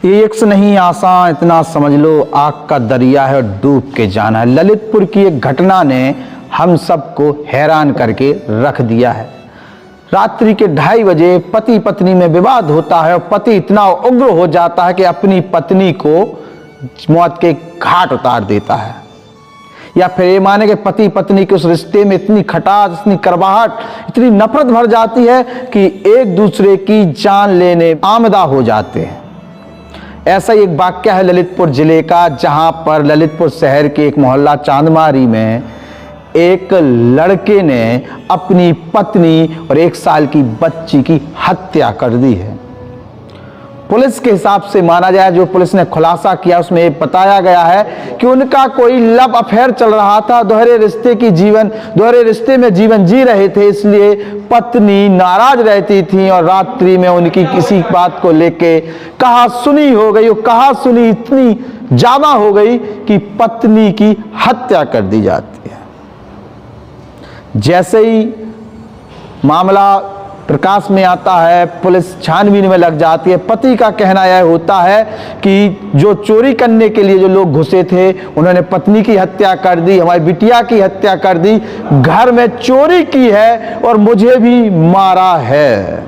ये इक्स नहीं आसान, इतना समझ लो आग का दरिया है और डूब के जाना है। ललितपुर की एक घटना ने हम सबको हैरान करके रख दिया है। रात्रि के 2:30 बजे पति पत्नी में विवाद होता है और पति इतना उग्र हो जाता है कि अपनी पत्नी को मौत के घाट उतार देता है। या फिर ये माने कि पति पत्नी के उस रिश्ते में इतनी खटास, इतनी करवाहट, इतनी नफरत भर जाती है कि एक दूसरे की जान लेने आमदा हो जाते हैं। ऐसा ही एक वाक्य है ललितपुर जिले का, जहां पर ललितपुर शहर के एक मोहल्ला चांदमारी में एक लड़के ने अपनी पत्नी और 1 साल की बच्ची की हत्या कर दी है। पुलिस के हिसाब से माना जाए, जो पुलिस ने खुलासा किया उसमें ये बताया गया है कि उनका कोई लव अफेयर चल रहा था, दोहरे रिश्ते में जीवन जी रहे थे, इसलिए पत्नी नाराज रहती थी और रात्रि में उनकी किसी बात को लेके कहासुनी हो गई और कहासुनी इतनी ज्यादा हो गई कि पत्नी की हत्या कर दी जाती है। जैसे ही मामला प्रकाश में आता है, पुलिस छानबीन में लग जाती है। पति का कहना यह होता है कि जो चोरी करने के लिए जो लोग घुसे थे उन्होंने पत्नी की हत्या कर दी, हमारी बिटिया की हत्या कर दी, घर में चोरी की है और मुझे भी मारा है।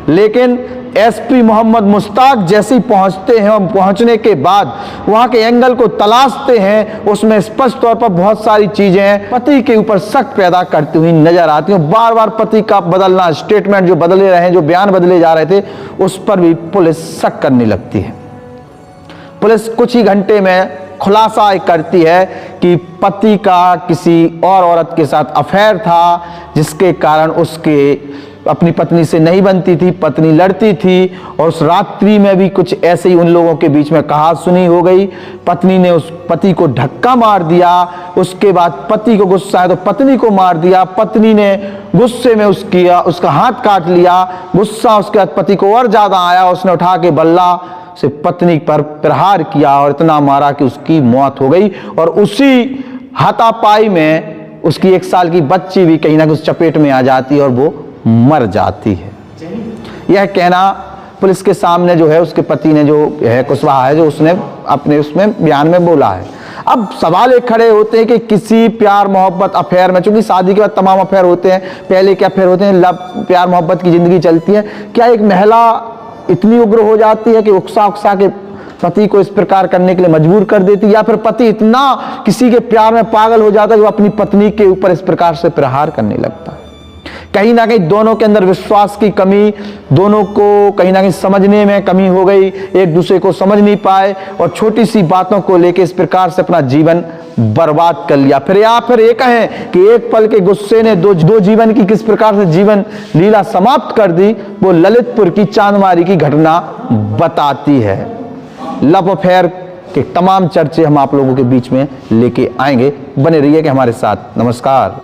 लेकिन एसपी मोहम्मद मुश्ताक जैसे ही पहुंचते हैं और पहुंचने के बाद वहां के एंगल को तलाशते हैं, उसमें स्पष्ट तौर पर बहुत सारी चीजें पति के ऊपर शक पैदा करती हुई नजर आती हैं। बार बार पति का बदलना, स्टेटमेंट जो बदले रहे हैं, जो बयान बदले जा रहे थे, उस पर भी पुलिस शक करने लगती है। पुलिस कुछ ही घंटे में खुलासा करती है कि पति का किसी और औरत के साथ अफेयर था, जिसके कारण उसके अपनी पत्नी से नहीं बनती थी, पत्नी लड़ती थी और उस रात्रि में भी कुछ ऐसे ही उन लोगों के बीच में कहासुनी हो गई। पत्नी ने उस पति को धक्का मार दिया, उसके बाद पति को गुस्सा आया तो पत्नी को मार दिया, पत्नी ने गुस्से में उसका हाथ काट लिया, गुस्सा उसके बाद पति को और ज्यादा आया, उसने उठा के बल्ला से पत्नी पर प्रहार किया और इतना मारा कि उसकी मौत हो गई। और उसी हाथापाई में उसकी 1 साल की बच्ची भी कहीं ना कहीं उस चपेट में आ जाती है और वो मर जाती है। यह कहना पुलिस के सामने जो है उसके पति ने, जो है कुशवाहा है, जो उसने अपने उसमें बयान में बोला है। अब सवाल एक खड़े होते हैं कि किसी प्यार मोहब्बत अफेयर में, चूंकि शादी के बाद तमाम अफेयर होते हैं, पहले के अफेयर होते हैं, लव प्यार मोहब्बत की जिंदगी चलती है, क्या एक महिला इतनी उग्र हो जाती है कि उकसा उकसा के पति को इस प्रकार करने के लिए मजबूर कर देती है, या फिर पति इतना किसी के प्यार में पागल हो जाता है कि वो अपनी पत्नी के ऊपर इस प्रकार से प्रहार करने लगता है? कहीं ना कहीं दोनों के अंदर विश्वास की कमी, दोनों को कहीं ना कहीं समझने में कमी हो गई, एक दूसरे को समझ नहीं पाए और छोटी सी बातों को लेकर इस प्रकार से अपना जीवन बर्बाद कर लिया। फिर ये कहें कि एक पल के गुस्से ने दो जीवन की किस प्रकार से जीवन लीला समाप्त कर दी, वो ललितपुर की चांदमारी की घटना बताती है। लव अफेयर के तमाम चर्चे हम आप लोगों के बीच में लेके आएंगे, बने रहिए कि हमारे साथ। नमस्कार।